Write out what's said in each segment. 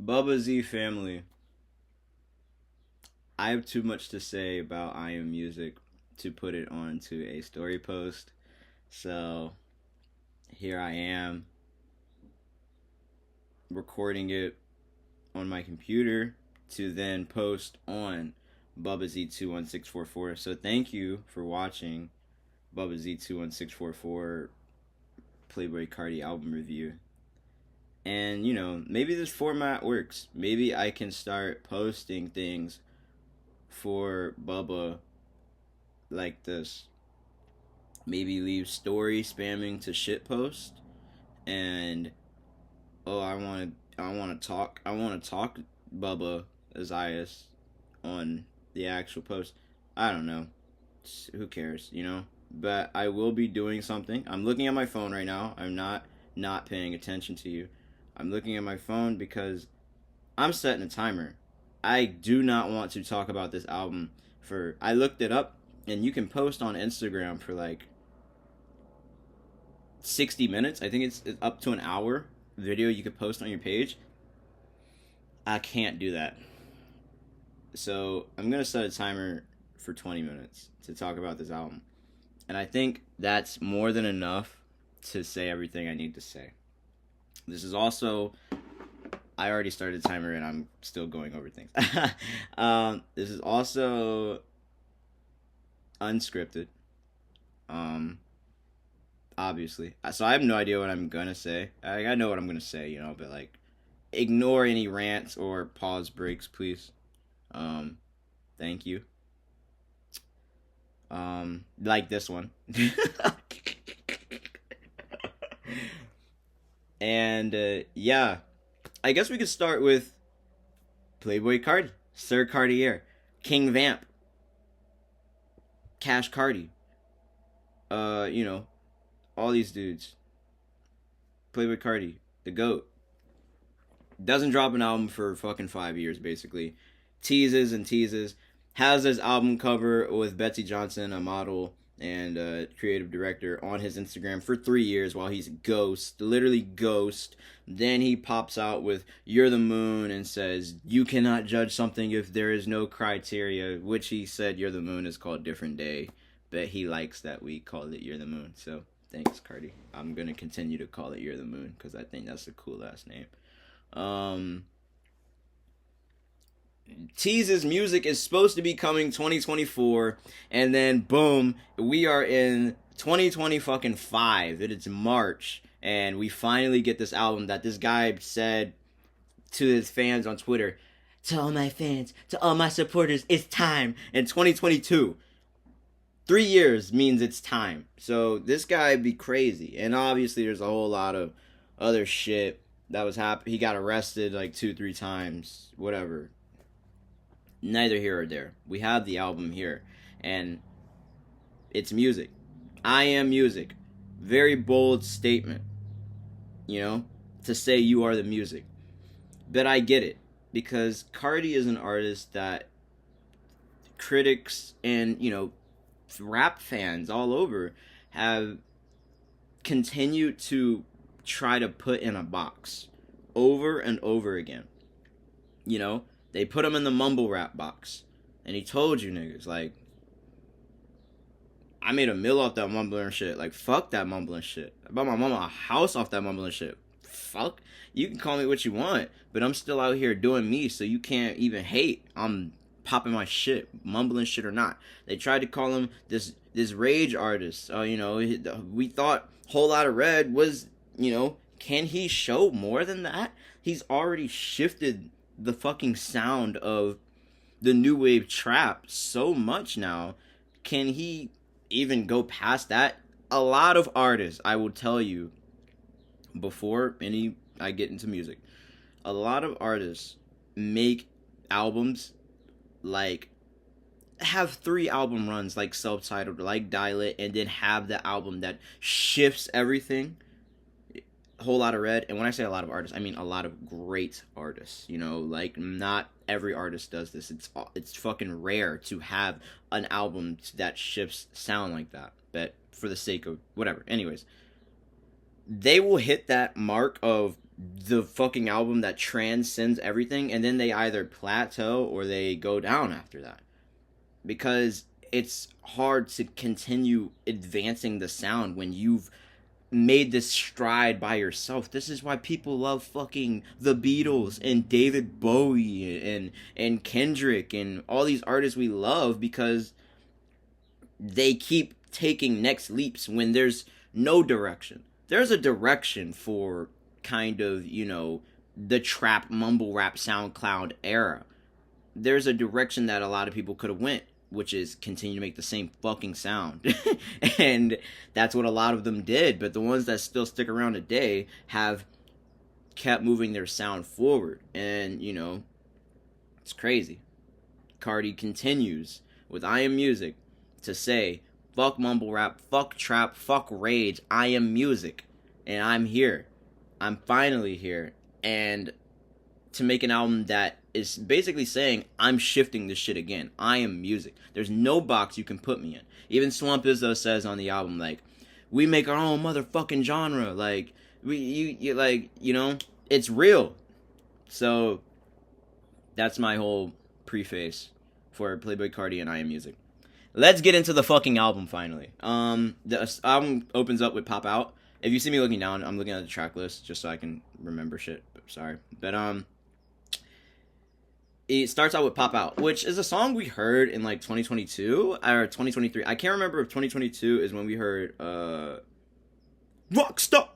Bubba Z family. I have too much to say about I Am Music to put it onto a story post. So here I am recording it on my computer to then post on Bubba Z21644. So thank you for watching Bubba Z21644 Playboy Cardi album review. And maybe this format works. Maybe I can start posting things for Bubba like this. Maybe leave story spamming to shit post, and I want to talk Bubba Azias on the actual post. I don't know. Who cares. But I will be doing something. I'm looking at my phone right now. I'm not paying attention to you. I'm looking at my phone because I'm setting a timer. I do not want to talk about this album for. I looked it up, and you can post on Instagram for like 60 minutes. I think it's up to an hour video you could post on your page. I can't do that. So I'm going to set a timer for 20 minutes to talk about this album. And I think that's more than enough to say everything I need to say. This is also. I already started the timer and I'm still going over things. This is also unscripted. Obviously. So I have no idea what I'm gonna say. I know what I'm gonna say, but like, ignore any rants or pause breaks, please. Um, Thank you. Like this one. And yeah, I guess we could start with Playboy Cardi, Sir Cartier, King Vamp, Cash Cardi. Uh, you know, all these dudes. Playboy Cardi, the GOAT. Doesn't drop an album for fucking 5 years, basically. Teases and teases. Has his album cover with Betsy Johnson, a model and a creative director, on his Instagram for 3 years while he's ghost, literally ghost. Then he pops out with "You're the Moon" and says, "You cannot judge something if there is no criteria," which he said "You're the Moon" is called "Different Day," but he likes that we called it "You're the Moon." So thanks, Cardi. I'm gonna continue to call it "You're the Moon" because I think that's a cool ass name. Um, Tease's music is supposed to be coming 2024, and then boom, we are in 2020 fucking 5. It is March, and we finally get this album that this guy said to his fans on Twitter, "To all my fans, to all my supporters, it's time." In 2022, 3 years means it's time. So this guy be crazy, and obviously there's a whole lot of other shit that was happening. He got arrested like 2-3 times, whatever. Neither here or there. We have the album here, and it's music. I am music. Very bold statement, you know, to say you are the music. But I get it, because Cardi is an artist that critics and, rap fans all over have continued to try to put in a box over and over again. They put him in the mumble rap box. And he told you niggas, like, I made a meal off that mumbling shit. Like, fuck that mumbling shit. I bought my mama a house off that mumbling shit. Fuck. You can call me what you want, but I'm still out here doing me, so you can't even hate. I'm popping my shit, mumbling shit or not. They tried to call him this rage artist. We thought Whole Lot of Red was, can he show more than that? He's already shifted the fucking sound of the new wave trap so much now. Can he even go past that? A lot of artists, I will tell you, before I get into music, a lot of artists make albums like have 3 album runs, like self-titled, like Dial It, and then have the album that shifts everything. Whole Lot of Red. And when I say a lot of artists, I mean a lot of great artists. Like, not every artist does this. It's fucking rare to have an album that shifts sound like that. But for the sake of whatever, anyways, they will hit that mark of the fucking album that transcends everything, and then they either plateau or they go down after that, because it's hard to continue advancing the sound when you've made this stride by yourself. This is why people love fucking the Beatles and David Bowie and Kendrick and all these artists we love, because they keep taking next leaps when there's no direction. There's a direction for kind of, the trap mumble rap SoundCloud era. There's a direction that a lot of people could have went, which is continue to make the same fucking sound. And that's what a lot of them did. But the ones that still stick around today have kept moving their sound forward. And, it's crazy. Cardi continues with I Am Music to say, fuck mumble rap, fuck trap, fuck rage. I am music. And I'm here. I'm finally here. And to make an album that is basically saying, I'm shifting this shit again. I am music. There's no box you can put me in. Even Swamp Izzo says on the album, like, we make our own motherfucking genre. Like, it's real. So, that's my whole preface for Playboy Cardi and I Am Music. Let's get into the fucking album finally. The album opens up with Pop Out. If you see me looking down, I'm looking at the track list just so I can remember shit. Sorry. But, it starts out with Pop Out, which is a song we heard in like 2022 or 2023. I can't remember if 2022 is when we heard Rockstar.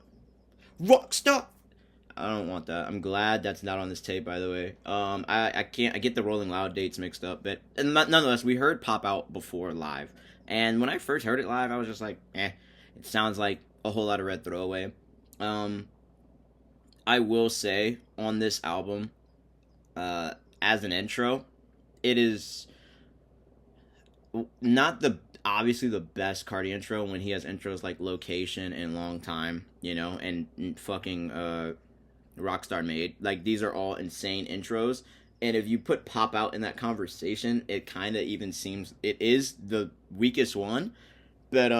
I don't want that. I'm glad that's not on this tape, by the way. I get the Rolling Loud dates mixed up, but nonetheless, we heard Pop Out before live. And when I first heard it live, I was just like, it sounds like a whole lot of Red Throwaway. I will say on this album, as an intro, it is not obviously the best Cardi intro when he has intros like Location and Long Time, and fucking Rockstar Made. Like, these are all insane intros. And if you put Pop Out in that conversation, it kind of even seems it is the weakest one. But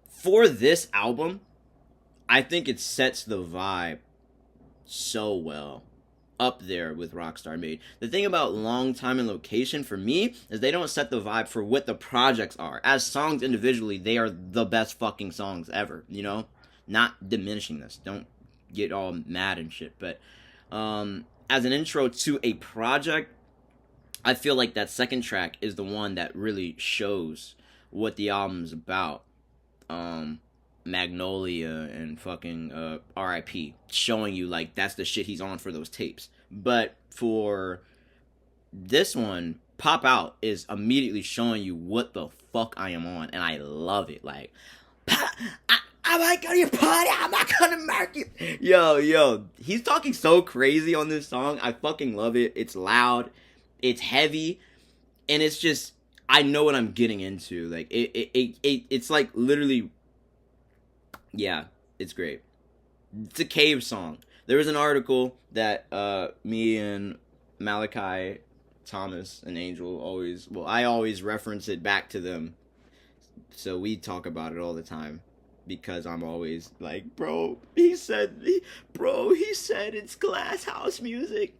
for this album, I think it sets the vibe so well. Up there with Rockstar Made. The thing about Long Time and Location for me is they don't set the vibe for what the projects are. As songs individually, they are the best fucking songs ever, Not diminishing this. Don't get all mad and shit. But as an intro to a project, I feel like that second track is the one that really shows what the album's about. Magnolia and fucking R.I.P. showing you like that's the shit he's on for those tapes. But for this one, Pop Out is immediately showing you what the fuck I am on, and I love it. Like, I might go to your party, I'm not gonna mark you. Yo, he's talking so crazy on this song. I fucking love it. It's loud, it's heavy, and it's just, I know what I'm getting into. Like, it's like literally. Yeah, it's great. It's a Cave song. There was an article that me and Malachi, Thomas, and Angel I always reference it back to them. So we talk about it all the time. Because I'm always like, bro, he said it's glass house music.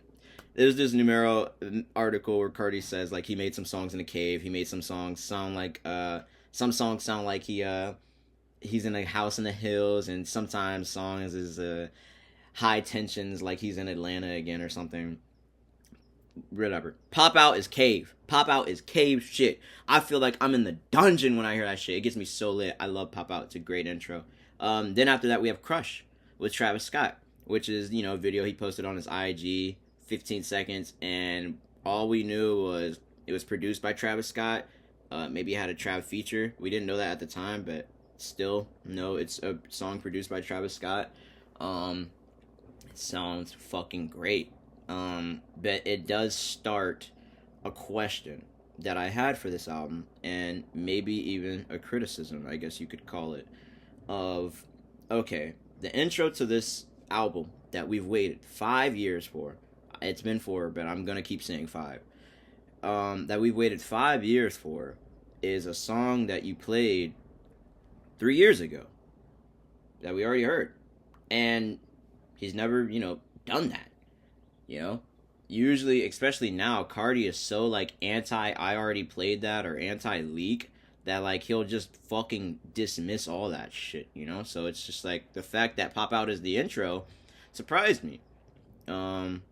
There's this Numero article where Cardi says, like, he made some songs in a cave. He made some songs sound like, he's in a house in the hills, and sometimes songs is high tensions, like he's in Atlanta again or something. Whatever. Pop Out is cave. Pop Out is cave shit. I feel like I'm in the dungeon when I hear that shit. It gets me so lit. I love Pop Out. It's a great intro. Then after that, we have Crush with Travis Scott, which is, a video he posted on his IG, 15 seconds, and all we knew was it was produced by Travis Scott. Maybe it had a Trav feature. We didn't know that at the time, but still, no, it's a song produced by Travis Scott. It sounds fucking great. But it does start a question that I had for this album, and maybe even a criticism, I guess you could call it, of, okay, the intro to this album that we've waited 5 years for, it's been 4, but I'm gonna keep saying 5, that we've waited 5 years for, is a song that you played 3 years ago, that we already heard. And He's never, done that. You know, usually, especially now, Cardi is so like anti. I already played that or anti leak that like he'll just fucking dismiss all that shit. So it's just like the fact that Pop Out is the intro surprised me. Um,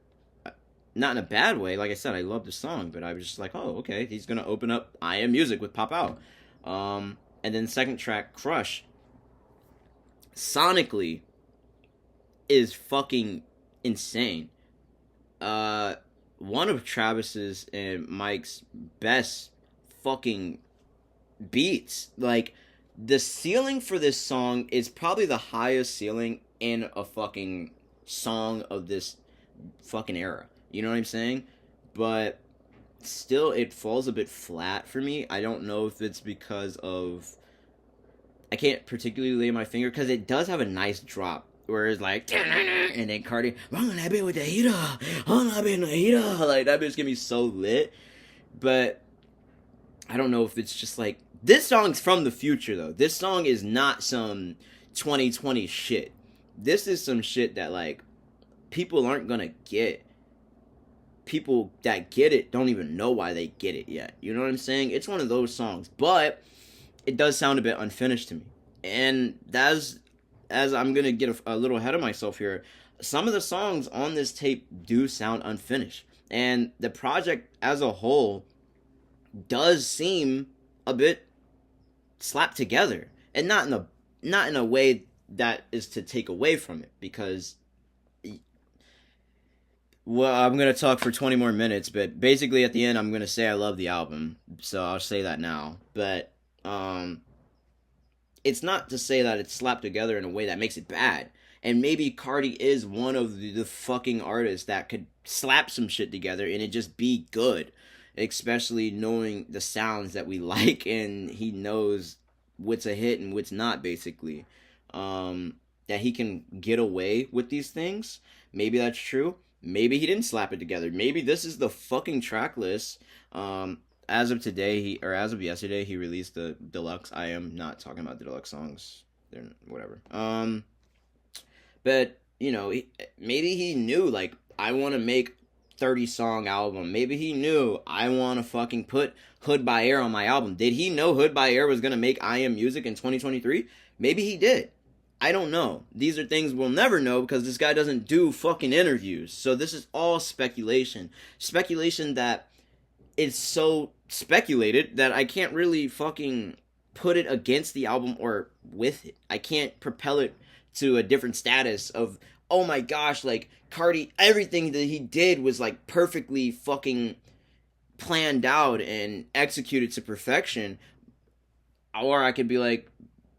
Not in a bad way. Like I said, I love the song, but I was just like, oh, okay, he's gonna open up I Am Music with Pop Out. And then second track, Crush, sonically is fucking insane. One of Travis's and Mike's best fucking beats. Like, the ceiling for this song is probably the highest ceiling in a fucking song of this fucking era. You know what I'm saying? But still, it falls a bit flat for me. I don't know if it's because of... I can't particularly lay my finger, because it does have a nice drop. Where it's like, and then Cardi, run that bitch with the heater, run that bitch with the heater. Like, that bitch can be so lit. But I don't know if it's just like, this song's from the future, though. This song is not some 2020 shit. This is some shit that, like, people aren't gonna get. People that get it don't even know why they get it yet. You know what I'm saying? It's one of those songs. But it does sound a bit unfinished to me. And that's, as I'm going to get a little ahead of myself here, some of the songs on this tape do sound unfinished. And the project as a whole does seem a bit slapped together. And not in a way that is to take away from it. Because, well, I'm going to talk for 20 more minutes. But basically at the end, I'm going to say I love the album. So I'll say that now. But, it's not to say that it's slapped together in a way that makes it bad. And maybe Cardi is one of the fucking artists that could slap some shit together and it just be good. Especially knowing the sounds that we like, and he knows what's a hit and what's not, basically. That he can get away with these things. Maybe that's true. Maybe he didn't slap it together. Maybe this is the fucking track list. As of today, as of yesterday, he released the deluxe. I am not talking about the deluxe songs. They're whatever. But maybe he knew, like, I want to make 30-song album. Maybe he knew I want to fucking put Hood by Air on my album. Did he know Hood by Air was gonna make I Am Music in 2023? Maybe he did. I don't know. These are things we'll never know because this guy doesn't do fucking interviews. So this is all speculation. Speculation that it's so speculated that I can't really fucking put it against the album or with it. I can't propel it to a different status of, oh my gosh, like, Cardi, everything that he did was, like, perfectly fucking planned out and executed to perfection. Or I could be like,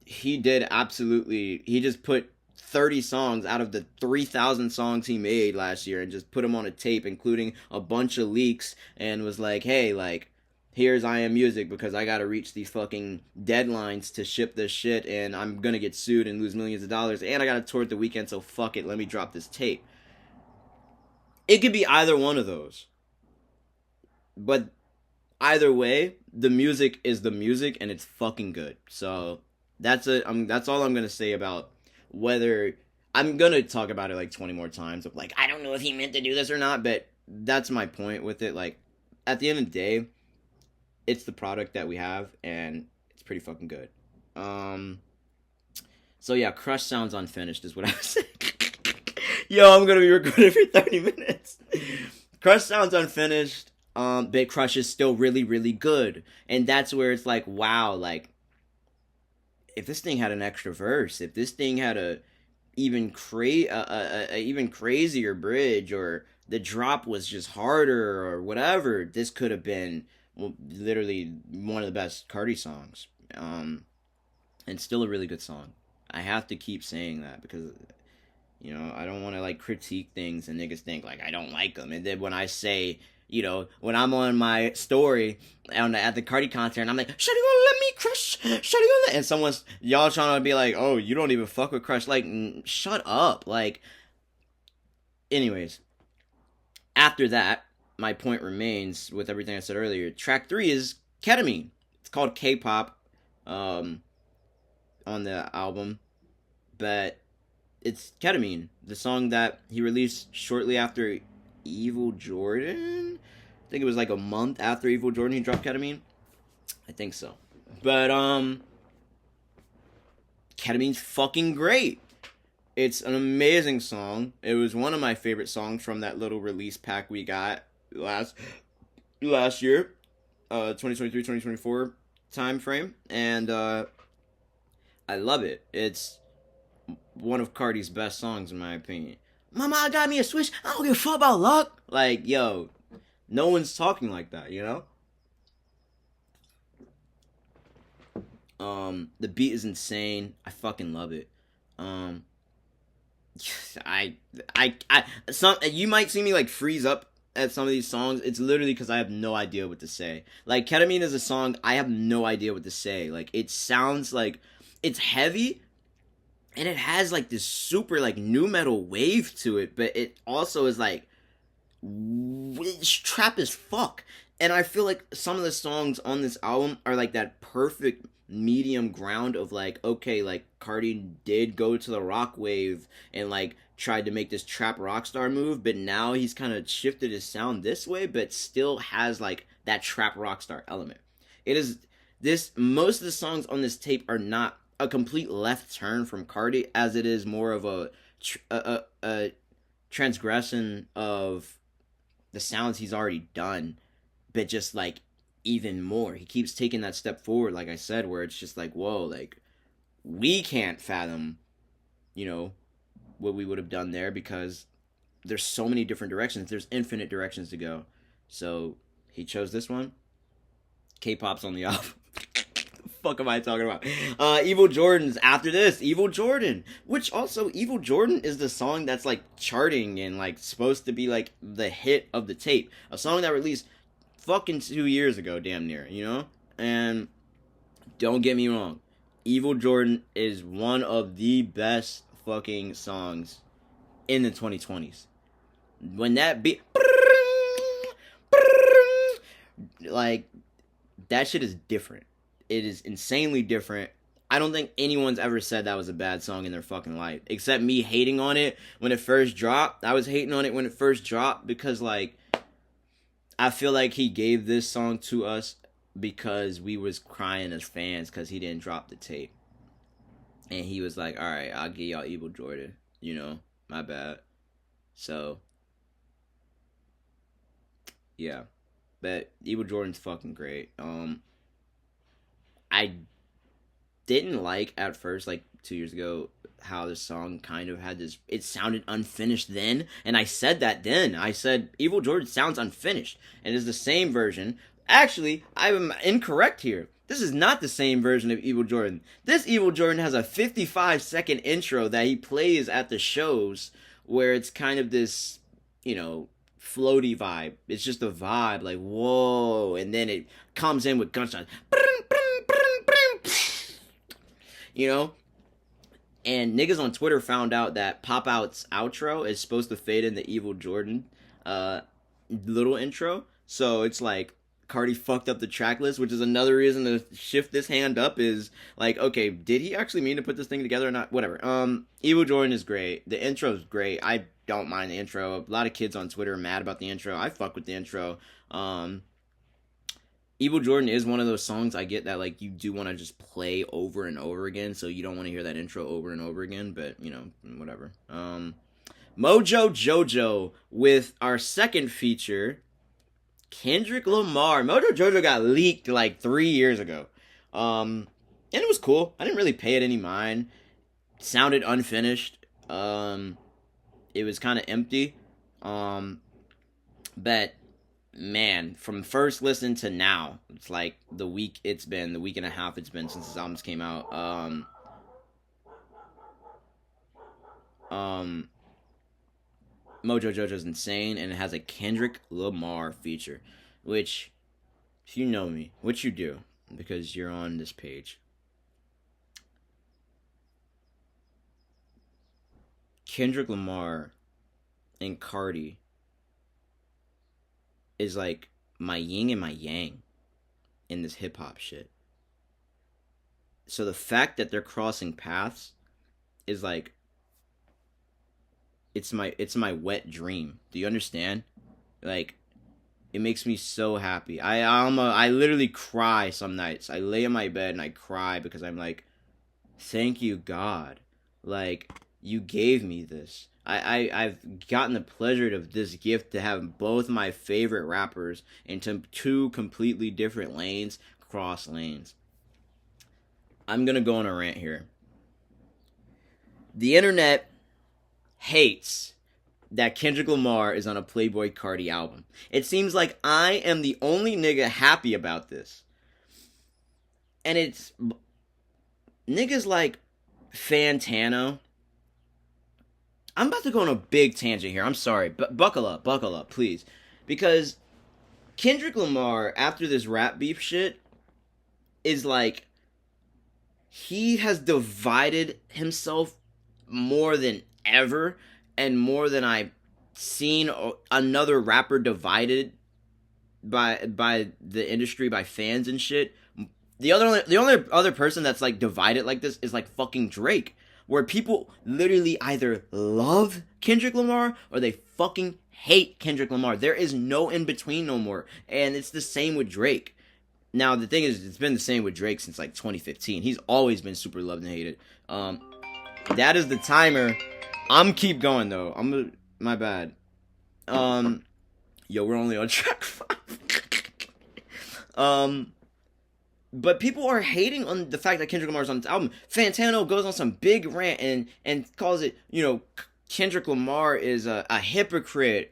he just put 30 songs out of the 3,000 songs he made last year and just put them on a tape, including a bunch of leaks, and was like, hey, like, here's I Am Music because I gotta reach these fucking deadlines to ship this shit, and I'm gonna get sued and lose millions of dollars, and I gotta tour at the weekend, so fuck it, let me drop this tape. It could be either one of those. But either way, the music is the music, and it's fucking good. So that's it. That's all I'm gonna say about whether... I'm gonna talk about it like 20 more times of like, I don't know if he meant to do this or not, but that's my point with it. Like, at the end of the day, it's the product that we have, and it's pretty fucking good. So yeah, Crush sounds unfinished is what I was saying. Yo, I'm gonna be recording for 30 minutes. Crush sounds unfinished, but Crush is still really, really good. And that's where it's like, wow, like, if this thing had an extra verse, if this thing had a even crazier bridge, or the drop was just harder, or whatever, this could have been literally one of the best Cardi songs. And still a really good song. I have to keep saying that because, I don't want to, like, critique things and niggas think, like, I don't like them. And then when I say, when I'm on my story at the Cardi concert, and I'm like, Shawty gonna let me crush, Shawty gonna let... And y'all trying to be like, oh, you don't even fuck with Crush. Like, shut up. Like, anyways. After that, my point remains with everything I said earlier. Track 3 is Ketamine. It's called K-pop on the album. But it's Ketamine, the song that he released shortly after Evil Jordan. I think it was like a month after Evil Jordan he dropped Ketamine. I think so. But Ketamine's fucking great. It's an amazing song. It was one of my favorite songs from that little release pack we got last year, 2023-2024 time frame, and I love it. It's one of Cardi's best songs in my opinion. Mama got me a Switch. I don't give a fuck about luck. Like, yo, no one's talking like that, you know? The beat is insane. I fucking love it. Some you might see me like freeze up at some of these songs. It's literally because I have no idea what to say. Like, Ketamine is a song I have no idea what to say. Like, it sounds like it's heavy, and it has like this super like nu metal wave to it, but it also is like it's trap as fuck. And I feel like some of the songs on this album are like that perfect medium ground of like, okay, like Cardi did go to the rock wave and like tried to make this trap rock star move, but now he's kind of shifted his sound this way, but still has like that trap rock star element. It is this most of the songs on this tape are not a complete left turn from Cardi, as it is more of a transgression of the sounds he's already done, but just like even more. He keeps taking that step forward, like I said, where it's just like, whoa, like we can't fathom, you know, what we would have done there, because there's so many different directions. There's infinite directions to go. So he chose this one. K-pop's on the album. Fuck am I talking about? Evil Jordan's after this. Evil Jordan, which also Evil Jordan is the song that's like charting and like supposed to be like the hit of the tape. A song that released fucking 2 years ago, damn near, you know? And don't get me wrong, Evil Jordan is one of the best fucking songs in the 2020s. When that beat, like, that shit is different. It is insanely different. I don't think anyone's ever said that was a bad song in their fucking life, except me hating on it when it first dropped. I was hating on it when it first dropped because, like, I feel like he gave this song to us because we was crying as fans because he didn't drop the tape. And he was like, alright, I'll give y'all Evil Jordan. You know, my bad. So, yeah. But Evil Jordan's fucking great. I didn't like at first, like 2 years ago, how this song kind of had this, it sounded unfinished then, and I said that then. I said Evil Jordan sounds unfinished, and it's the same version. Actually, I'm incorrect here. This is not the same version of Evil Jordan. This Evil Jordan has a 55-second intro that he plays at the shows, where it's kind of this, you know, floaty vibe. It's just a vibe, like, whoa, and then it comes in with gunshots. You know? And niggas on Twitter found out that Pop Out's outro is supposed to fade in the Evil Jordan little intro. So it's like Cardi fucked up the track list, which is another reason to shift this hand up is like, okay, did he actually mean to put this thing together or not? Whatever. Evil Jordan is great. The intro is great. I don't mind the intro. A lot of kids on Twitter are mad about the intro. I fuck with the intro. Evil Jordan is one of those songs I get that, like, you do want to just play over and over again, so you don't want to hear that intro over and over again, but, you know, whatever. Mojo Jojo with our second feature, Kendrick Lamar. Mojo Jojo got leaked, like, 3 years ago. And it was cool. I didn't really pay it any mind. It sounded unfinished. It was kind of empty. But man, from first listen to now, it's like the week and a half it's been since this album came out. Mojo Jojo's insane, and it has a Kendrick Lamar feature, which, if you know me, which you do, because you're on this page, Kendrick Lamar and Cardi is like my yin and my yang in this hip-hop shit. So the fact that they're crossing paths is like it's my wet dream. Do you understand? Like, it makes me so happy. I literally cry some nights. I lay in my bed and I cry because I'm like, thank you, God. Like, you gave me this. I've gotten the pleasure of this gift to have both my favorite rappers into two completely different lanes, cross lanes. I'm gonna go on a rant here. The internet hates that Kendrick Lamar is on a Playboy Cardi album. It seems like I am the only nigga happy about this. And it's niggas like Fantano. I'm about to go on a big tangent here. I'm sorry, but buckle up, please. Because Kendrick Lamar, after this rap beef shit, is like, he has divided himself more than ever, and more than I've seen another rapper divided by the industry, by fans and shit. The only other person that's like divided like this is like fucking Drake, where people literally either love Kendrick Lamar or they fucking hate Kendrick Lamar. There is no in between no more, and it's the same with Drake. Now the thing is, it's been the same with Drake since like 2015. He's always been super loved and hated. That is the timer. I'm keep going though. My bad. Yo, we're only on track 5. But people are hating on the fact that Kendrick Lamar's on this album. Fantano goes on some big rant and calls it, Kendrick Lamar is a hypocrite.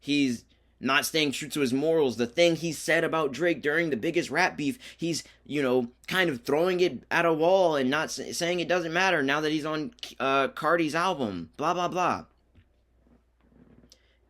He's not staying true to his morals. The thing he said about Drake during the biggest rap beef, he's, kind of throwing it at a wall and not saying it doesn't matter now that he's on Cardi's album. Blah, blah, blah.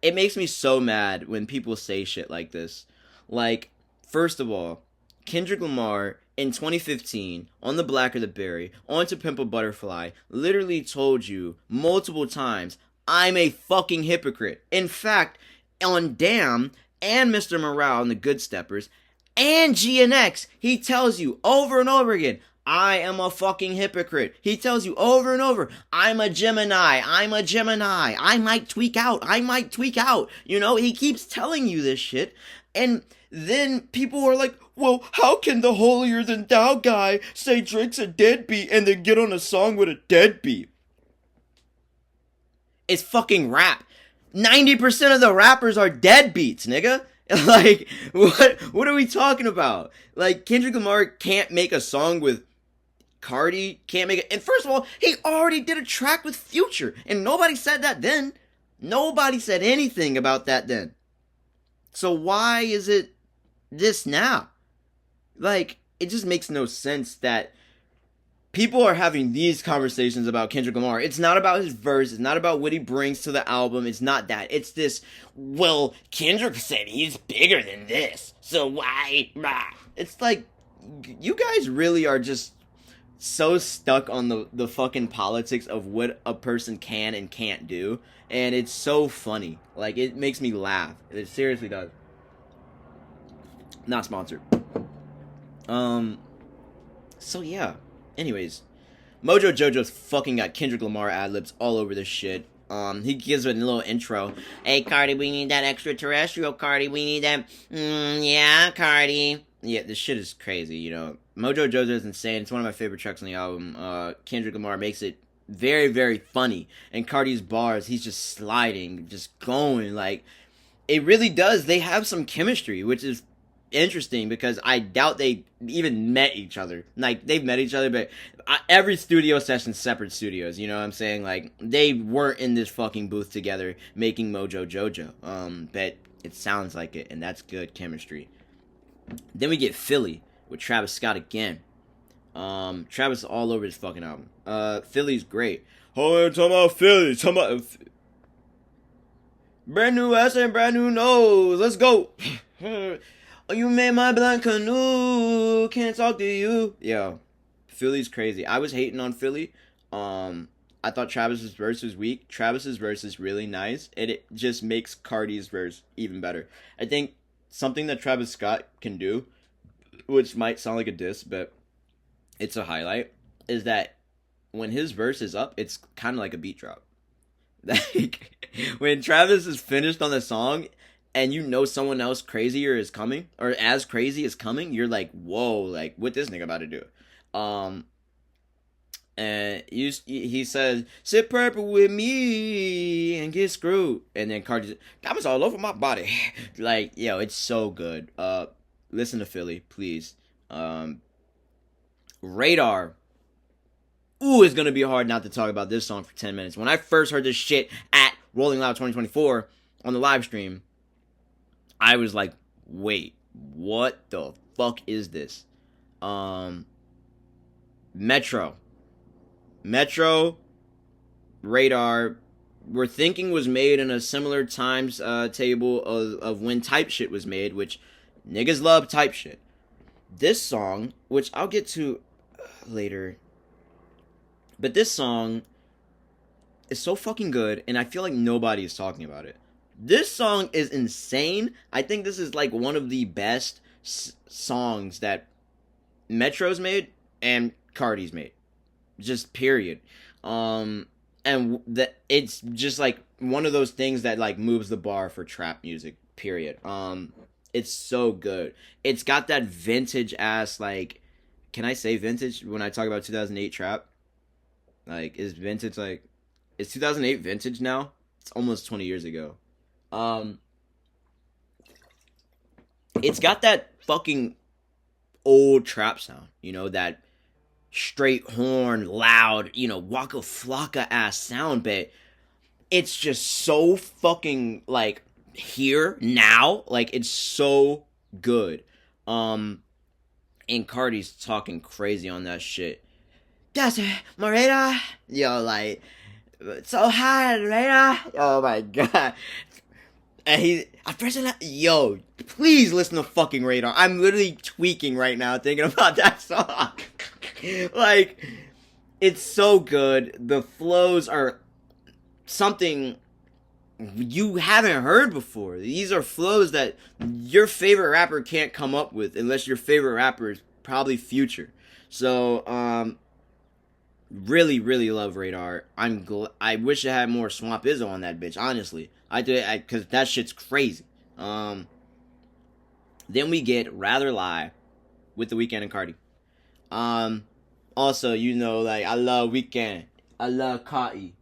It makes me so mad when people say shit like this. Like, first of all, Kendrick Lamar in 2015 on The Black or the Berry, on To Pimp a Butterfly, literally told you multiple times, I'm a fucking hypocrite. In fact, on Damn and Mr. Morale and the Good Steppers and GNX, he tells you over and over again, I am a fucking hypocrite. He tells you over and over, I'm a Gemini. I might tweak out. He keeps telling you this shit. And then people are like, well, how can the holier than thou guy say Drake's a deadbeat and then get on a song with a deadbeat? It's fucking rap. 90% of the rappers are deadbeats, nigga. Like, what are we talking about? Like, Kendrick Lamar can't make a song with Cardi, can't make it. And first of all, he already did a track with Future, and nobody said that then. Nobody said anything about that then. So why is it this now? Like, it just makes no sense that people are having these conversations about Kendrick Lamar. It's not about his verse. It's not about what he brings to the album. It's not that. It's this, well, Kendrick said he's bigger than this, so why? Blah. It's like, you guys really are just so stuck on the fucking politics of what a person can and can't do. And it's so funny. Like, it makes me laugh. It seriously does. Not sponsored. So yeah. Anyways, Mojo Jojo's fucking got Kendrick Lamar ad-libs all over this shit. He gives it a little intro. Hey, Cardi, we need that extraterrestrial, Cardi. We need that. Yeah, Cardi. Yeah, this shit is crazy, Mojo Jojo is insane. It's one of my favorite tracks on the album. Kendrick Lamar makes it very, very funny. And Cardi's bars, he's just sliding, just going. Like, it really does. They have some chemistry, which is interesting because I doubt they even met each other. Like, they've met each other, but every studio session's separate studios, you know what I'm saying? Like, they weren't in this fucking booth together making Mojo Jojo. But it sounds like it, and that's good chemistry. Then we get Philly with Travis Scott again. Travis is all over this fucking album. Philly's great. Oh, talking about Philly. Talking about brand new ass and brand new nose. Let's go. Oh, you made my blank canoe. Can't talk to you. Yo, Philly's crazy. I was hating on Philly. I thought Travis's verse was weak. Travis's verse is really nice, and it just makes Cardi's verse even better. I think something that Travis Scott can do, which might sound like a diss, but it's a highlight, is that when his verse is up, it's kind of like a beat drop. Like when Travis is finished on the song and you know someone else crazier is coming or as crazy is coming, you're like, whoa, like what this nigga about to do? Um and he says, "Sit purple with me and get screwed," and then Cardi, "Diamonds all over my body." Like, yo, it's so good. Listen to Philly, please. Um, Radar. Ooh, it's gonna be hard not to talk about this song for 10 minutes. When I first heard this shit at Rolling Loud 2024 on the live stream, I was like, "Wait, what the fuck is this?" Um, Metro. Metro Radar, we're thinking was made in a similar times table of when type shit was made, which niggas love type shit. This song, which I'll get to later, but this song is so fucking good, and I feel like nobody is talking about it. This song is insane. I think this is like one of the best songs that Metro's made and Cardi's made. Just period. And that it's just like one of those things that like moves the bar for trap music. Period. It's so good. It's got that vintage ass like. Can I say vintage when I talk about 2008 trap? Like, is vintage like? Is 2008 vintage now? It's almost 20 years ago. Um, it's got that fucking old trap sound. You know that straight horn, loud, Waka Flocka ass sound, but it's just so fucking like here now, like it's so good. And Cardi's talking crazy on that shit. That's it, Morena. Yo, like so hot, Morena. Oh my god. And yo, please listen to fucking Radar. I'm literally tweaking right now thinking about that song. Like, it's so good. The flows are something you haven't heard before. These are flows that your favorite rapper can't come up with unless your favorite rapper is probably Future. So, really, really love Radar. I wish I had more Swamp Izzo on that bitch. Honestly, I did, because that shit's crazy. Then we get Rather Lie with The Weeknd and Cardi. Also, like I love Weeknd, I love Cardi.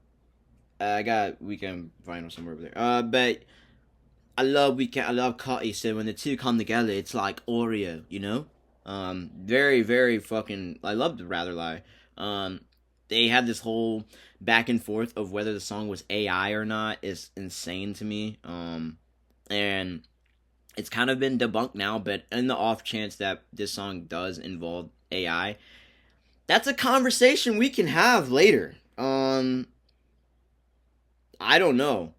I got Weeknd vinyl somewhere over there. But I love Weeknd, I love Cardi. So when the two come together, it's like Oreo, you know. Very, very fucking. I love the Rather Lie. They had this whole back and forth of whether the song was AI or not. Is insane to me. And it's kind of been debunked now, but in the off chance that this song does involve AI, that's a conversation we can have later. I don't know.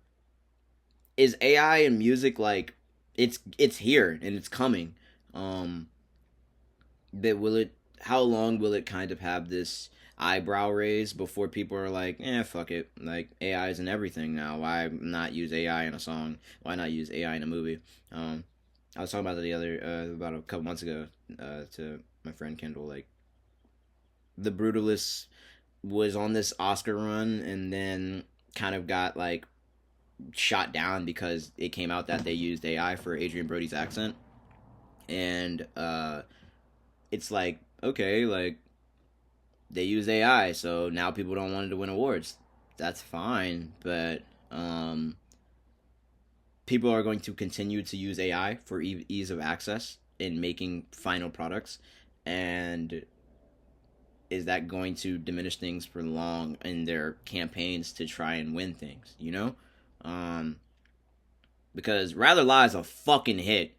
Is AI in music like it's here and it's coming? But will it? How long will it kind of have this eyebrow raise before people are like, fuck it, like AI is in everything now. Why not use AI in a song? Why not use AI in a movie? I was talking about that the other about a couple months ago to my friend Kendall. Like, the Brutalist was on this Oscar run and then kind of got like shot down because it came out that they used AI for Adrian Brody's accent, and it's like, okay, like they use AI, so now people don't want it to win awards. That's fine, but people are going to continue to use AI for ease of access in making final products, and is that going to diminish things for long in their campaigns to try and win things, you know? Because Rather Lie is a fucking hit,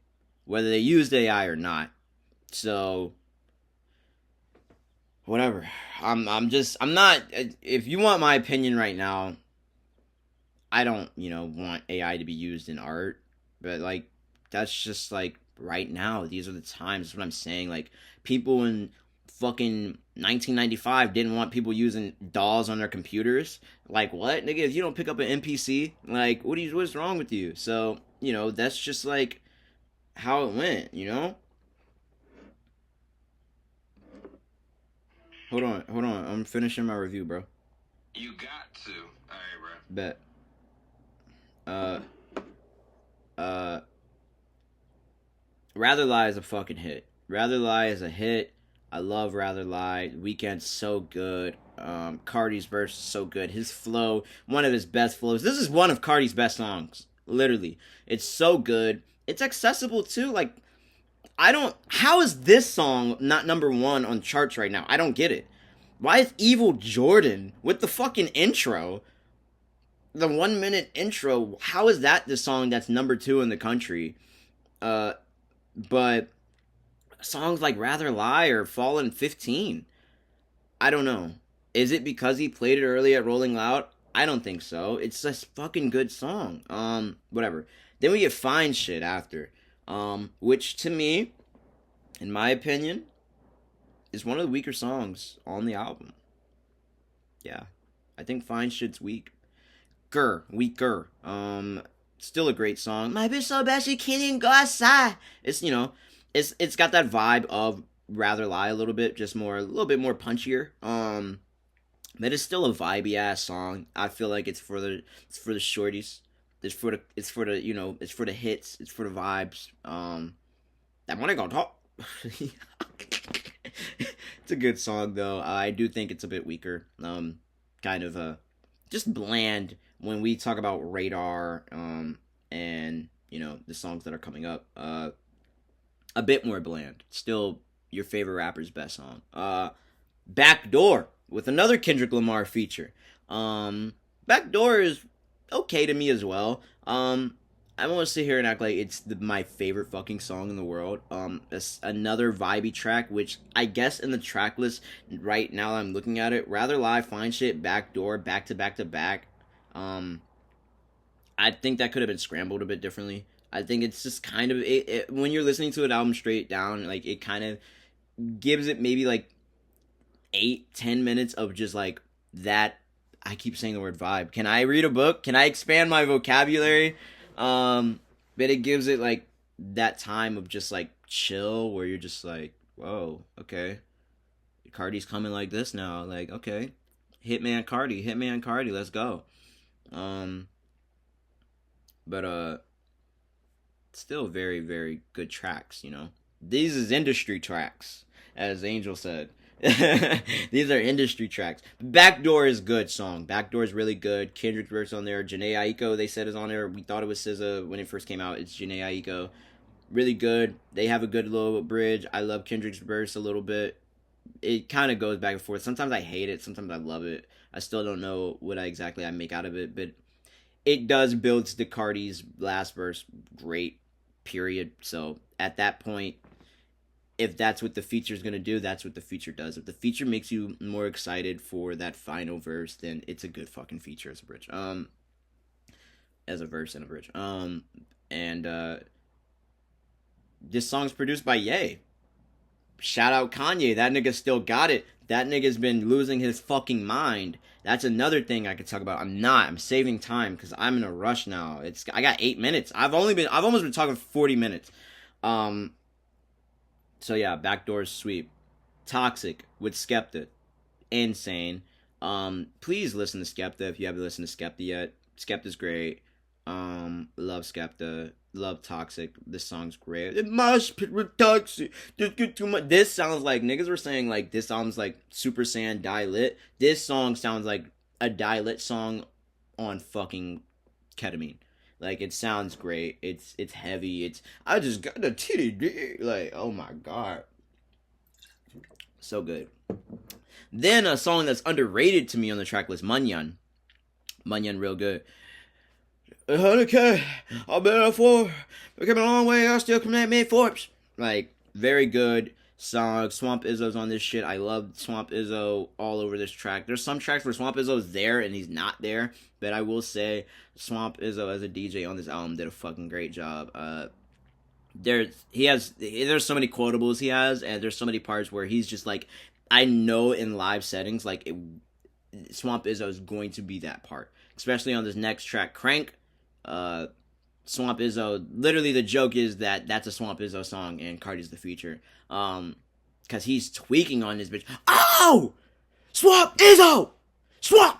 whether they used AI or not. So, whatever. I'm not. If you want my opinion right now, I don't, want AI to be used in art. But, like, that's just, like, right now. These are the times. That's what I'm saying. Like, people in fucking 1995 didn't want people using dolls on their computers. Like, what, nigga? If you don't pick up an NPC, like, what's wrong with you? So, that's just like how it went. Hold on. I'm finishing my review, bro. You got to. All right, bro. Bet. Uh, uh, Rather Lie is a fucking hit. Rather Lie is a hit. I love Rather Lie. Weekend's so good. Cardi's verse is so good. His flow, one of his best flows. This is one of Cardi's best songs. Literally. It's so good. It's accessible too. Like, I don't. How is this song not number one on charts right now? I don't get it. Why is Evil Jordan with the fucking intro, the 1 minute intro? How is that the song that's number two in the country? But songs like Rather Lie or Fallen 15. I don't know. Is it because he played it early at Rolling Loud? I don't think so. It's a fucking good song. Whatever. Then we get Fine Shit after. Which to me, in my opinion, is one of the weaker songs on the album. Yeah. I think Fine Shit's weaker. Still a great song. My bitch so bad she can't even go outside. It's got that vibe of Rather Lie a little bit, just a little bit more punchier. But it's still a vibey ass song. I feel like it's for the shorties. It's for the hits. It's for the vibes. That wanna go talk. It's a good song though. I do think it's a bit weaker. Kind of just bland when we talk about Radar. And the songs that are coming up. A bit more bland. Still your favorite rapper's best song. Backdoor with another Kendrick Lamar feature. Backdoor is okay to me as well. I won't sit here and act like it's my favorite fucking song in the world. It's another vibey track, which I guess in the track list right now I'm looking at it. Rather Lie, Fine Shit, Backdoor, back to back to back. I think that could have been scrambled a bit differently. I think it's just kind of when you're listening to an album straight down, like it kind of gives it maybe like 8-10 minutes of just like that. I keep saying the word vibe. Can I read a book? Can I expand my vocabulary? But it gives it like that time of just like chill where you're just like, whoa, okay, Cardi's coming like this now. Like, okay, Hitman Cardi, let's go. But still very, very good tracks, These is industry tracks, as Angel said. These are industry tracks. Backdoor is good song. Backdoor is really good. Kendrick verse on there. Jhené Aiko, they said, is on there. We thought it was SZA when it first came out. It's Jhené Aiko. Really good. They have a good little bridge. I love Kendrick's verse a little bit. It kind of goes back and forth. Sometimes I hate it. Sometimes I love it. I still don't know what I make out of it, but it does build to Cardi's last verse great, period. So at that point, if that's what the feature is going to do, that's what the feature does. If the feature makes you more excited for that final verse, then it's a good fucking feature as a bridge. As a verse and a bridge. This song's produced by Ye. Shout out Kanye. That nigga still got it. That nigga's been losing his fucking mind. That's another thing I could talk about. I'm saving time because I'm in a rush now. I got 8 minutes. I've almost been talking 40 minutes. So yeah, Backdoor's sweep. Toxic with Skepta. Insane. Please listen to Skepta if you haven't listened to Skepta yet. Skepta's great. Love Skepta. Love Toxic. This song's great. It must be toxic. Just get too much. This sounds like niggas were saying like this sounds like Super Saiyan Die Lit. This song sounds like a Die Lit song on fucking ketamine. Like it sounds great. It's heavy. I just got the titty. Like oh my god, so good. Then a song that's underrated to me on the track list, Munyan. Munyan, real good. 100K, I've been at 4. We came a long way, I still connect me Forbes. Like, very good song. Swamp Izzo's on this shit. I love Swamp Izzo all over this track. There's some tracks where Swamp Izzo's there and he's not there, but I will say Swamp Izzo as a DJ on this album did a fucking great job. There's so many quotables he has, and there's so many parts where he's just like, I know in live settings, like, Swamp Izzo is going to be that part. Especially on this next track, Crank. Swamp Izzo, literally the joke is that that's a Swamp Izzo song and Cardi's the feature. Cause he's tweaking on this bitch. Oh! Swamp Izzo! Swamp!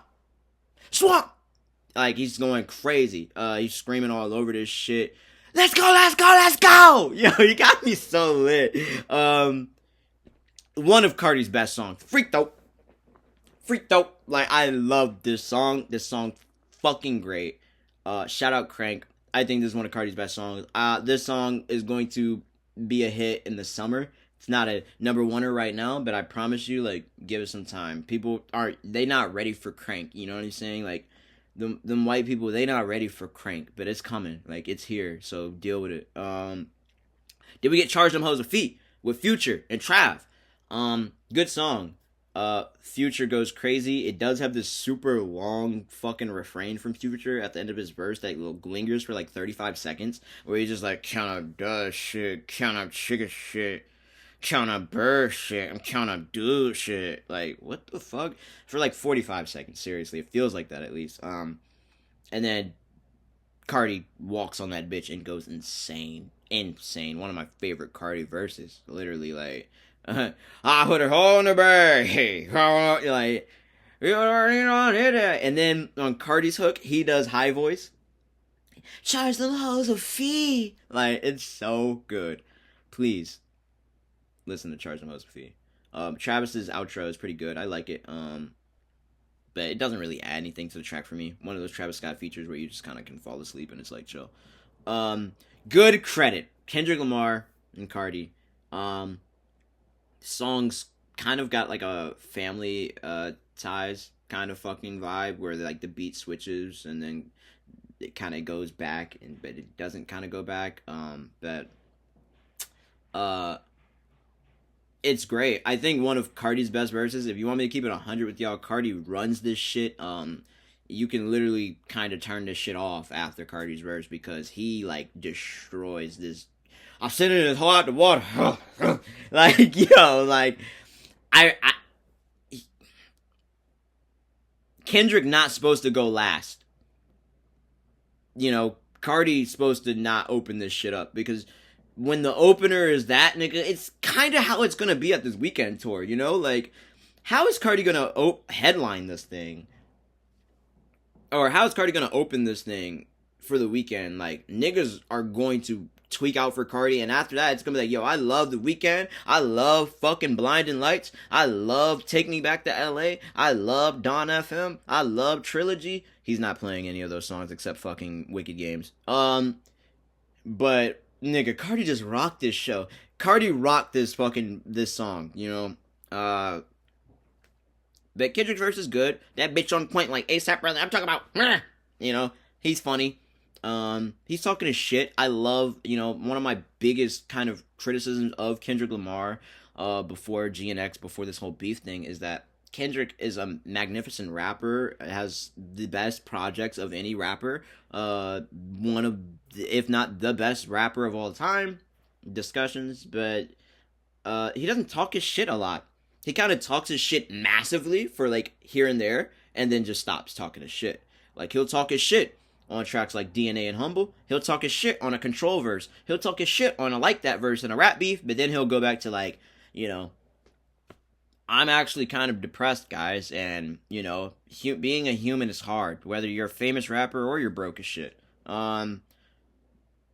Like, he's going crazy. He's screaming all over this shit. Let's go, let's go, let's go! Yo, you got me so lit. One of Cardi's best songs. Freak dope. Freak dope. Like, I love this song. This song fucking great. Shout out Crank. I think this is one of Cardi's best songs. This song is going to be a hit in the summer. It's not a number oneer right now, but I promise you, like, give it some time. People they not ready for Crank, you know what I'm saying? Like, them white people, they not ready for Crank, but it's coming. Like, it's here, so deal with it. Did we get Charged Them Hoes a Feet with Future and Trav? Good song. Future goes crazy. It does have this super long fucking refrain from Future at the end of his verse that lingers for like 35 seconds, where he's just like, count up dust shit, count up chicken shit, count up bird shit, I'm count up dude shit. Like, what the fuck? For like 45 seconds, seriously. It feels like that at least. And then Cardi walks on that bitch and goes insane. Insane. One of my favorite Cardi verses. Literally, like, I put a hole in the bag. Like, and then on Cardi's hook, he does high voice. Charge them hoes a fee. Like, it's so good. Please listen to Charge them hoes a fee. Travis's outro is pretty good. I like it. But it doesn't really add anything to the track for me. One of those Travis Scott features where you just kind of can fall asleep and it's like chill. Good credit. Kendrick Lamar and Cardi. Songs kind of got like a family ties kind of fucking vibe where like the beat switches and then it kind of goes back, but it doesn't kind of go back. But it's great. I think one of Cardi's best verses, if you want me to keep it 100 with y'all, Cardi runs this shit. You can literally kind of turn this shit off after Cardi's verse because he like destroys this. I'm sitting in this hole out the water. Like, yo, like, Kendrick not supposed to go last. You know, Cardi's supposed to not open this shit up because when the opener is that nigga, it's kind of how it's gonna be at this weekend tour, you know? Like, how is Cardi gonna headline this thing? Or how is Cardi gonna open this thing for the weekend? Like, niggas are going to tweak out for Cardi, and after that, it's gonna be like, yo, I love The Weeknd, I love fucking Blinding Lights, I love Take Me Back to LA, I love Dawn FM, I love Trilogy. He's not playing any of those songs except fucking Wicked Games. But nigga, Cardi just rocked this show. Cardi rocked this song, you know. But Kendrick's verse is good. That bitch on point like ASAP brother. I'm talking about, you know, he's funny. He's talking his shit. I love, you know, one of my biggest kind of criticisms of Kendrick Lamar, before GNX, before this whole beef thing, is that Kendrick is a magnificent rapper, has the best projects of any rapper, one of, if not the best rapper of all time, discussions, but, he doesn't talk his shit a lot. He kind of talks his shit massively for, like, here and there, and then just stops talking his shit. Like, he'll talk his shit on tracks like DNA and Humble. He'll talk his shit on a Control verse. He'll talk his shit on a Like That verse and a rap beef, but then he'll go back to, like, you know, I'm actually kind of depressed, guys, and, you know, being a human is hard, whether you're a famous rapper or you're broke as shit.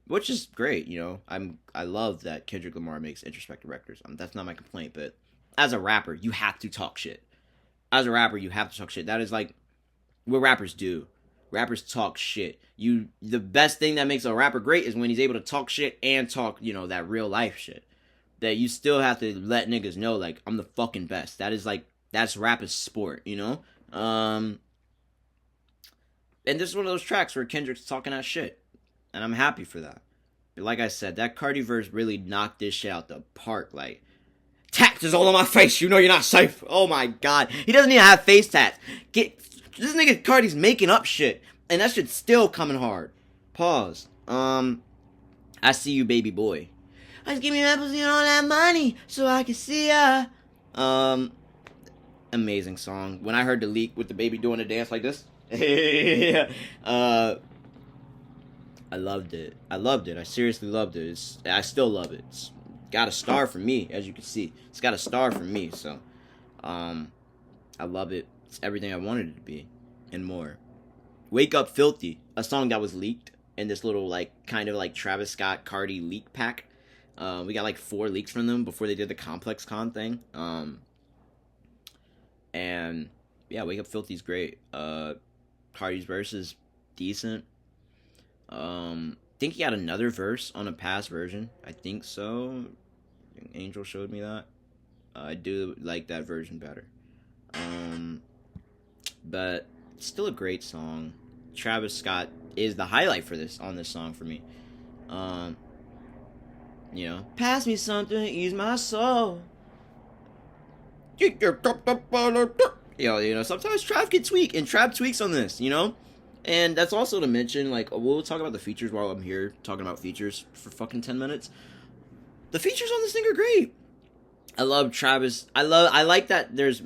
Which is great, you know. I love that Kendrick Lamar makes introspective records. That's not my complaint, but as a rapper, you have to talk shit. As a rapper, you have to talk shit. That is, like, what rappers do. Rappers talk shit. The best thing that makes a rapper great is when he's able to talk shit and talk, you know, that real life shit. That you still have to let niggas know, like, I'm the fucking best. That is, like, that's rap is sport, you know? And this is one of those tracks where Kendrick's talking that shit. And I'm happy for that. But like I said, that Cardi verse really knocked this shit out the park. Like, tats all on my face. You know you're not safe. Oh my god. He doesn't even have face tats. This nigga Cardi's making up shit. And that shit's still coming hard. Pause. I see you, baby boy. Just give me that pussy and all that money so I can see ya. Amazing song. When I heard the leak with the baby doing a dance like this, I loved it. I seriously loved it. I still love it. It's got a star from me, as you can see. It's got a star from me, so I love it. It's everything I wanted it to be and more. Wake Up Filthy, a song that was leaked in this little like kind of like Travis Scott Cardi leak pack. We got like 4 leaks from them before they did the Complex Con thing. And yeah, Wake Up Filthy's great. Cardi's verse is decent. Think he had another verse on a past version. I think so. Angel showed me that. I do like that version better. But still a great song. Travis Scott is the highlight for this on this song for me. You know, pass me something, ease my soul. You know, sometimes Trav gets weak, and Trav tweaks on this, you know? And that's also to mention, like, we'll talk about the features while I'm here talking about features for fucking 10 minutes. The features on this thing are great. I love Travis. I like that there's,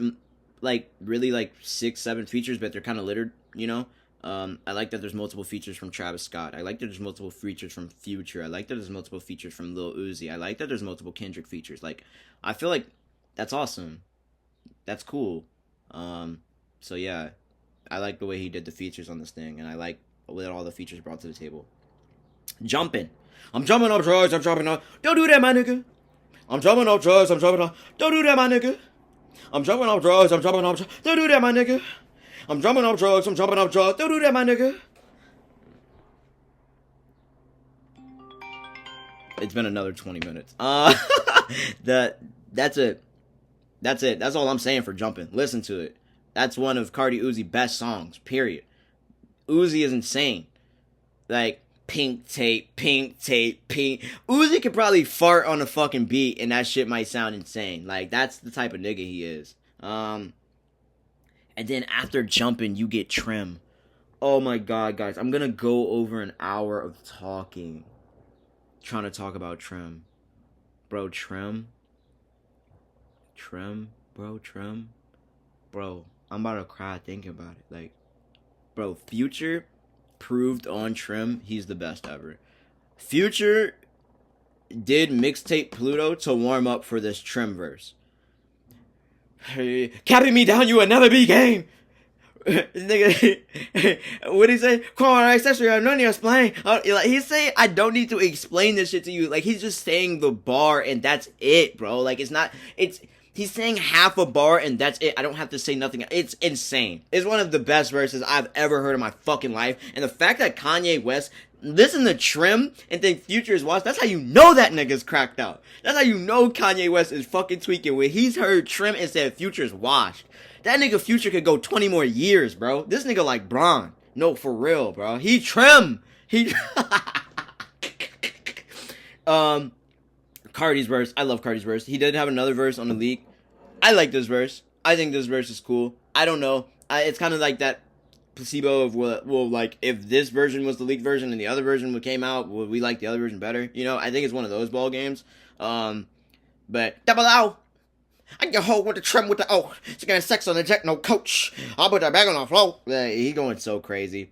like, really, like, 6, 7 features, but they're kind of littered, you know? I like that there's multiple features from Travis Scott. I like that there's multiple features from Future. I like that there's multiple features from Lil Uzi. I like that there's multiple Kendrick features. Like, I feel like that's awesome. That's cool. So yeah, I like the way he did the features on this thing, and I like what all the features brought to the table. Jumping. I'm jumping off drugs, I'm jumping off. Don't do that, my nigga. I'm jumping off drugs, I'm jumping off. Don't do that, my nigga. I'm jumping off drugs, I'm jumping off. Don't do that, my nigga. I'm jumping off drugs, I'm jumping off drugs. Don't do that, my nigga. It's been another 20 minutes. That's it. That's it. That's all I'm saying for Jumping. Listen to it. That's one of Cardi Uzi's best songs, period. Uzi is insane. Like, pink tape, pink. Uzi could probably fart on a fucking beat and that shit might sound insane. Like, that's the type of nigga he is. And then after Jumping, you get Trim. Oh my god, guys. I'm gonna go over an hour of talking. Trying to talk about Trim. Bro, Trim. Bro, I'm about to cry thinking about it. Like, bro, Future proved on Trim he's the best ever. Future did mixtape Pluto to warm up for this Trim verse. Hey, capping me down, you will never be game. Nigga, what'd he say? Come on, accessory, I don't need to explain. Like, he's saying, I don't need to explain this shit to you. Like, he's just saying the bar and that's it, bro. Like, he's saying half a bar and that's it. I don't have to say nothing. It's insane. It's one of the best verses I've ever heard in my fucking life. And the fact that Kanye West listen to Trim and think Future is washed, that's how you know that nigga's cracked out. That's how you know Kanye West is fucking tweaking when he's heard Trim and said Future's washed. That nigga Future could go 20 more years, bro. This nigga like Braun. No, for real, bro. He Trim. Cardi's verse. I love Cardi's verse. He did have another verse on the leak. I like this verse. I think this verse is cool. I don't know. It's kind of like that placebo of, well, like, if this version was the leaked version and the other version came out, would we like the other version better? You know, I think it's one of those ball games. But, double O. I get hold with the Trim with the O. She getting sex on the jet, no coach. I'll put that bag on the floor. Yeah, he going so crazy.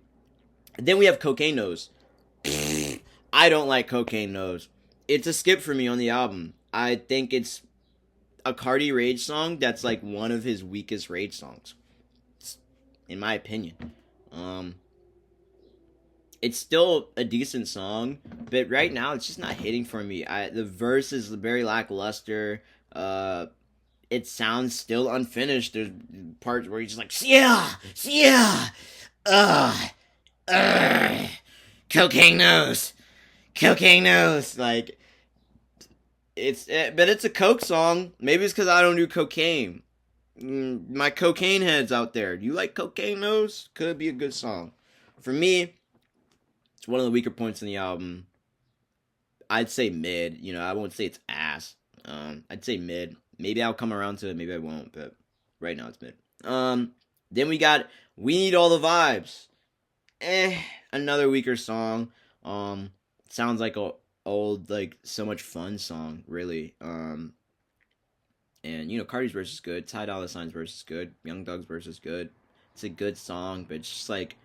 And then we have Cocaine Nose. I don't like Cocaine Nose. It's a skip for me on the album. I think it's a Cardi Rage song that's like one of his weakest Rage songs, in my opinion. It's still a decent song, but right now it's just not hitting for me. The verse is very lackluster. It sounds still unfinished. There's parts where he's just like, yeah, Cocaine Nose. Like, but it's a coke song. Maybe it's because I don't do cocaine. My cocaine heads out there, do you like Cocaine Nose? Could be a good song. For me, it's one of the weaker points in the album. I'd say mid. You know, I won't say it's ass. I'd say mid. Maybe I'll come around to it, maybe I won't, but right now it's mid. Then we got We Need All the Vibes. Another weaker song. Sounds like a old, like, So Much Fun song, really. And, you know, Cardi's verse is good. Ty Dolla $ign's verse is good. Young Thug's verse is good. It's a good song, but it's just like,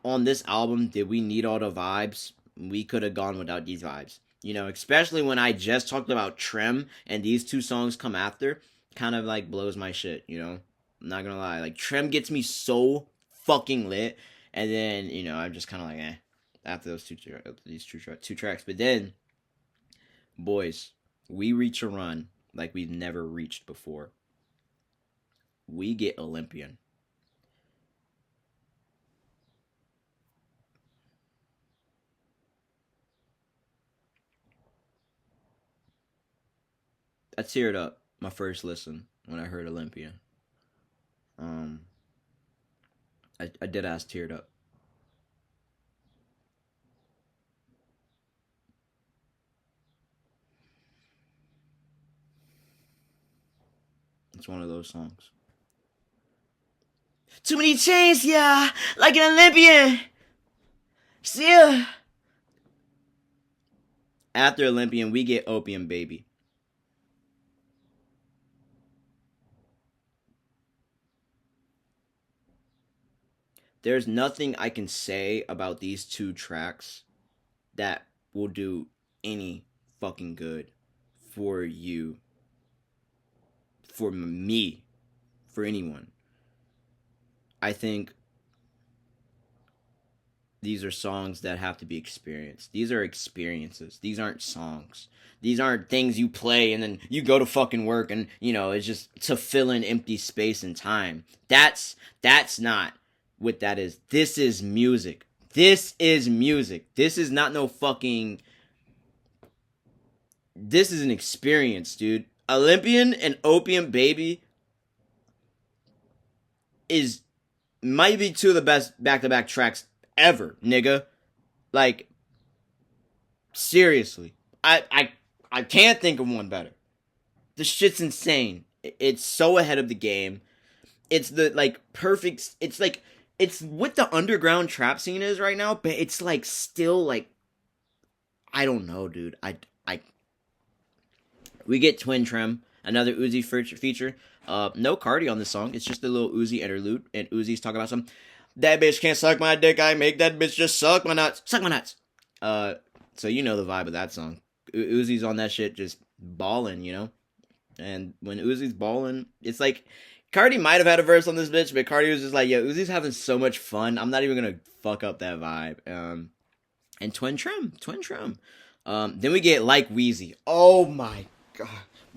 on this album, did we need all the vibes? We could have gone without these vibes. You know, especially when I just talked about Trim and these two songs come after, kind of, like, blows my shit, you know? I'm not gonna lie. Like, Trim gets me so fucking lit. And then, you know, I'm just kind of like, eh, after these two tracks. But then, boys, we reach a run like we've never reached before. We get Olympian. I teared up my first listen when I heard Olympian. Um, I did ass teared up. It's one of those songs. Too many chains, yeah, like an Olympian. See ya. After Olympian, we get Opium Baby. There's nothing I can say about these two tracks that will do any fucking good for you, for me, for anyone. I think these are songs that have to be experienced. These are experiences. These aren't songs. These aren't things you play and then you go to fucking work and, you know, it's just to fill in empty space and time. That's not what that is. This is music. This is music. This is not no fucking... This is an experience, dude. Olympian and Opium Baby is might be two of the best back-to-back tracks ever, nigga. Like, seriously. I can't think of one better. This shit's insane. It's so ahead of the game. It's the, like, perfect... It's, like... It's what the underground trap scene is right now, but it's, like, still, like... I don't know, dude. We get Twin Trim, another Uzi feature. No Cardi on this song. It's just a little Uzi interlude, and Uzi's talking about some... That bitch can't suck my dick, I make that bitch just suck my nuts. Suck my nuts. So you know the vibe of that song. Uzi's on that shit just balling, you know? And when Uzi's balling, it's like... Cardi might have had a verse on this bitch, but Cardi was just like, yo, Uzi's having so much fun, I'm not even gonna fuck up that vibe. And Twin Trim. Then we get Like Wheezy. Oh my god.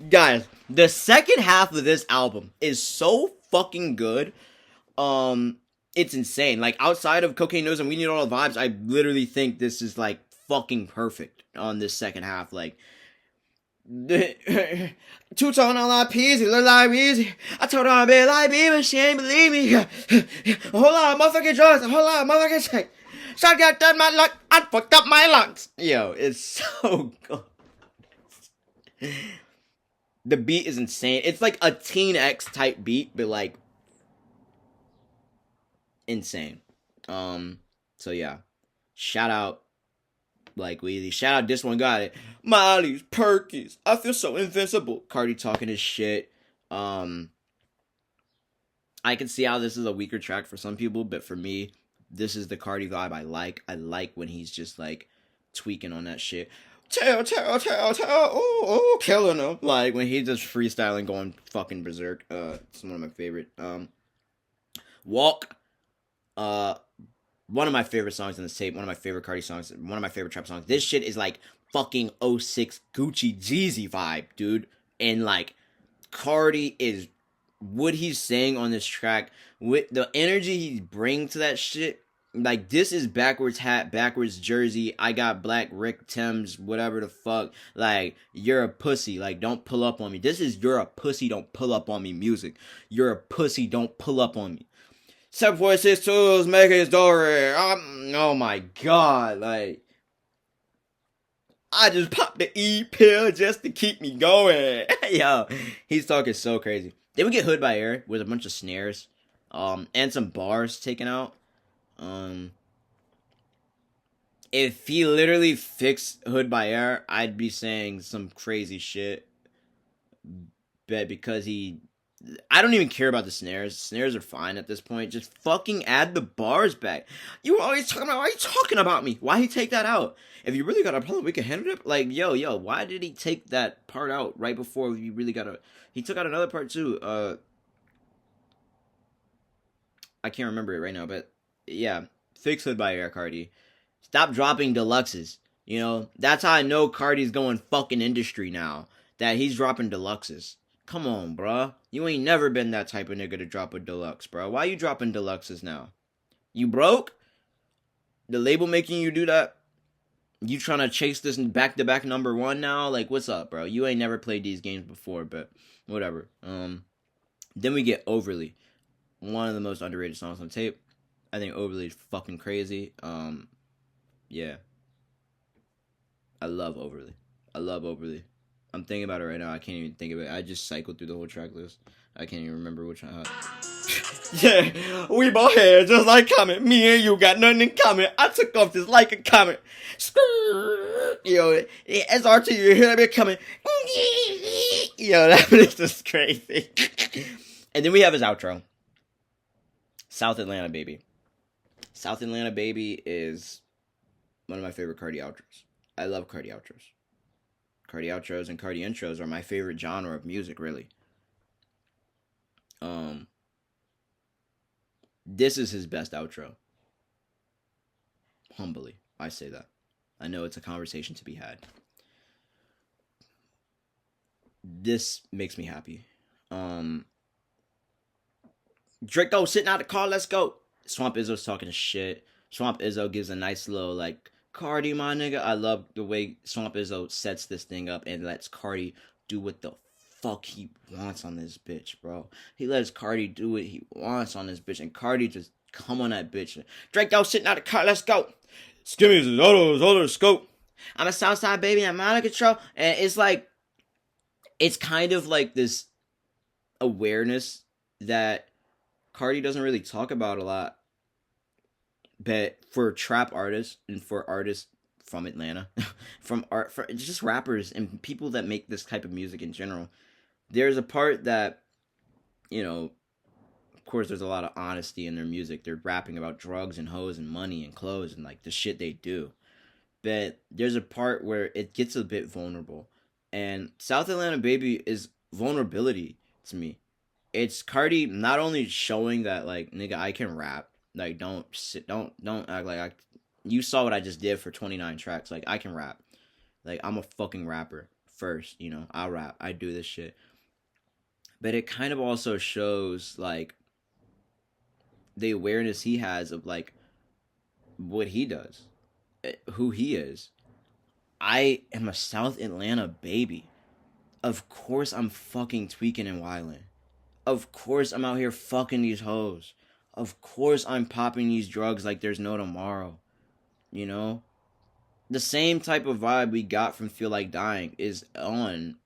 Guys, the second half of this album is so fucking good. It's insane. Like, outside of Cocaine Nose and We Need All the Vibes, I literally think this is, like, fucking perfect on this second half. Like, two-tone on like peasy, look like Weezy. I told her I'd be like me, but she ain't believe me. A whole lot of motherfucking drugs, a whole lot of motherfucking sex. Shot got done my luck, I fucked up my lungs. Yo, it's so good. The beat is insane. It's like a Teen X type beat, but like insane. So yeah. Shout out Like Wheezy. Shout out this one got it. Molly's Perkies. I feel so invincible. Cardi talking his shit. I can see how this is a weaker track for some people, but for me, this is the Cardi vibe I like. I like when he's just like tweaking on that shit. Tell, ooh, killing him. Like when he's just freestyling, going fucking berserk. It's one of my favorite. Walk. One of my favorite songs in this tape. One of my favorite Cardi songs. One of my favorite trap songs. This shit is like fucking '06 Gucci Jeezy vibe, dude. And like Cardi is what he's saying on this track with the energy he brings to that shit. Like, this is backwards hat, backwards jersey. I got black Rick Thames, whatever the fuck. Like, you're a pussy. Like, don't pull up on me. This is you're a pussy, don't pull up on me music. You're a pussy, don't pull up on me. 7.62 make his story. Oh my god. Like, I just popped the E-pill just to keep me going. Yo, he's talking so crazy. Then we get Hood by Air with a bunch of snares. And some bars taken out. If he literally fixed Hood by Air, I'd be saying some crazy shit. But because I don't even care about the snares. Snares are fine at this point. Just fucking add the bars back. You were always talking about, why are you talking about me? Why he take that out? If you really got a problem, we can handle it. Like, yo, why did he take that part out right before you really got a... He took out another part too. I can't remember it right now, but yeah. Fix Hood by Air Cardi. Stop dropping deluxes. You know, that's how I know Cardi's going fucking industry now. That he's dropping deluxes. Come on, bruh. You ain't never been that type of nigga to drop a deluxe, bro. Why you dropping deluxes now? You broke? The label making you do that? You trying to chase this back-to-back number one now? Like, what's up, bro? You ain't never played these games before, but whatever. Then we get Overly. One of the most underrated songs on tape. I think Overly is fucking crazy. Yeah. I love Overly. I'm thinking about it right now. I can't even think of it. I just cycled through the whole track list. I can't even remember which one. Yeah, we both had just like Comet. Me and you got nothing in common. I took off just like a comet. Yo, SRT, you hear me coming? Yo, that is just crazy. And then we have his outro. South Atlanta Baby. South Atlanta Baby is one of my favorite Cardi outros. I love Cardi outros. Cardi outros and Cardi intros are my favorite genre of music, really. This is his best outro. Humbly, I say that. I know it's a conversation to be had. This makes me happy. Draco sitting out the car, let's go. Swamp Izzo's talking shit. Swamp Izzo gives a nice little, like, Cardi, my nigga. I love the way Swamp Izzo sets this thing up and lets Cardi do what the fuck he wants on this bitch, bro. He lets Cardi do what he wants on this bitch, and Cardi just come on that bitch. Draco sitting out the car, let's go. Skimmy's the scope. I'm a Southside baby, I'm out of control. And it's like, it's kind of like this awareness that Cardi doesn't really talk about a lot. But for trap artists and for artists from Atlanta, for just rappers and people that make this type of music in general, there's a part that, you know, of course there's a lot of honesty in their music. They're rapping about drugs and hoes and money and clothes and like the shit they do. But there's a part where it gets a bit vulnerable. And South Atlanta Baby is vulnerability to me. It's Cardi not only showing that, like, nigga, I can rap. Like, don't act like you saw what I just did for 29 tracks. Like, I can rap. Like, I'm a fucking rapper first, you know. I rap. I do this shit. But it kind of also shows, like, the awareness he has of, like, what he does. Who he is. I am a South Atlanta baby. Of course I'm fucking tweaking and wilding. Of course I'm out here fucking these hoes. Of course I'm popping these drugs like there's no tomorrow. You know? The same type of vibe we got from Feel Like Dying is on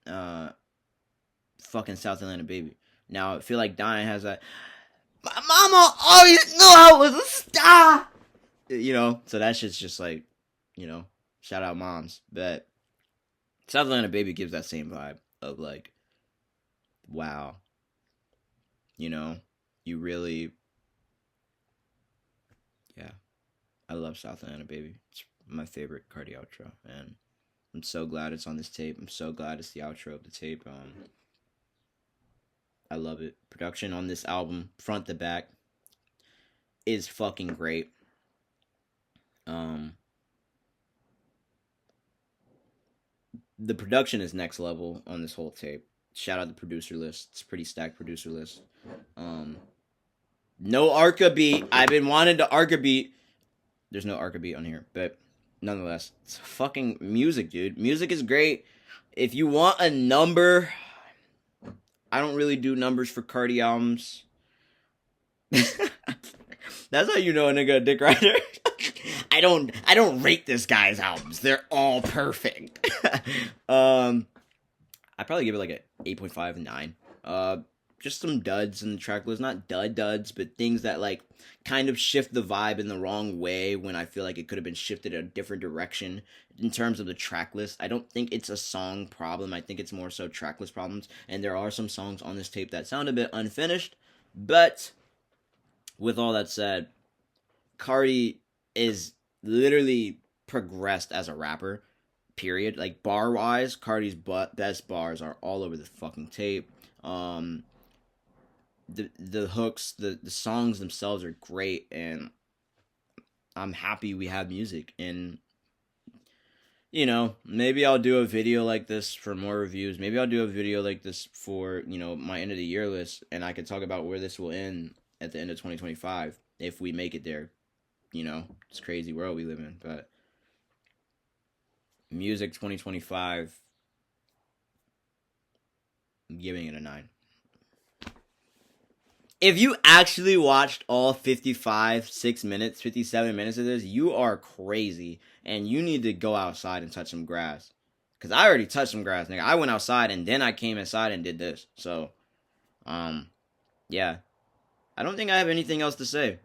fucking South Atlanta Baby. Now, Feel Like Dying has that, my mama always knew I was a star. You know? So that shit's just like, you know, shout out moms. But South Atlanta Baby gives that same vibe of like, wow. You know? You really, yeah, I love South Atlanta Baby. It's my favorite Cardi outro, and I'm so glad it's on this tape. I'm so glad it's the outro of the tape. I love it. Production on this album, front to back, is fucking great. The production is next level on this whole tape. Shout out the producer list. It's a pretty stacked producer list. No Arca beat. I've been wanting to Arca beat. There's no Arca beat on here, but nonetheless, it's fucking music, dude. Music is great. If you want a number, I don't really do numbers for Cardi albums. That's how you know a nigga a dick rider. I don't rate this guy's albums. They're all perfect. I'd probably give it like a 8.5, 9. Just some duds in the track list. Not duds, but things that like kind of shift the vibe in the wrong way when I feel like it could have been shifted a different direction in terms of the track list. I don't think it's a song problem. I think it's more so track list problems. And there are some songs on this tape that sound a bit unfinished. But with all that said, Cardi is literally progressed as a rapper. Period. Like bar wise, Cardi's best bars are all over the fucking tape. The hooks, the songs themselves are great, and I'm happy we have music. And maybe I'll do a video like this for more reviews. Maybe I'll do a video like this for, my end of the year list, and I can talk about where this will end at the end of 2025 if we make it there. It's a crazy world we live in, but music 2025, I'm giving it a 9. If you actually watched all 57 minutes of this, you are crazy. And you need to go outside and touch some grass. Because I already touched some grass, nigga. I went outside and then I came inside and did this. So, yeah. I don't think I have anything else to say.